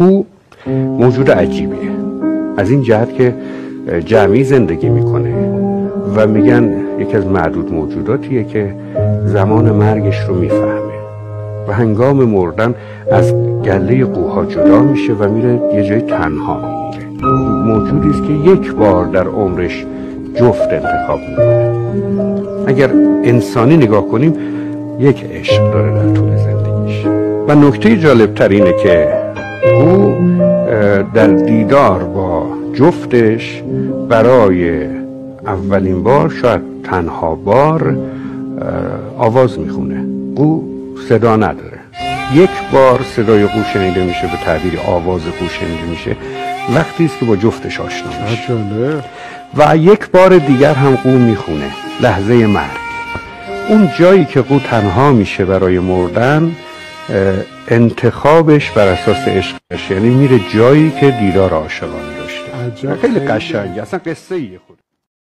قو موجود عجیبیه از این جهت که جمعی زندگی میکنه و میگن یکی از معدود موجوداتیه که زمان مرگش رو میفهمه و هنگام مردن از گله قوها جدا میشه و میره یه جای تنها میمیره. موجودی است که یک بار در عمرش جفت انتخاب میکنه. اگر انسانی نگاه کنیم یک عشق داره در طول زندگیش و نکته جالبتر اینه که او در دیدار با جفتش برای اولین بار شاید تنها بار آواز میخونه. قو صدا نداره. یک بار صدای قو شنیده میشه، به تعبیر آواز قو شنیده میشه وقتی است که با جفتش آشنا میشه و یک بار دیگر هم قو میخونه لحظه مرگ. اون جایی که قو تنها میشه برای مردن انتخابش بر اساس عشقش، یعنی میره جایی که دیدار عاشقانه داشته. خیلی قشنگه، اصلا قصه ایه خود.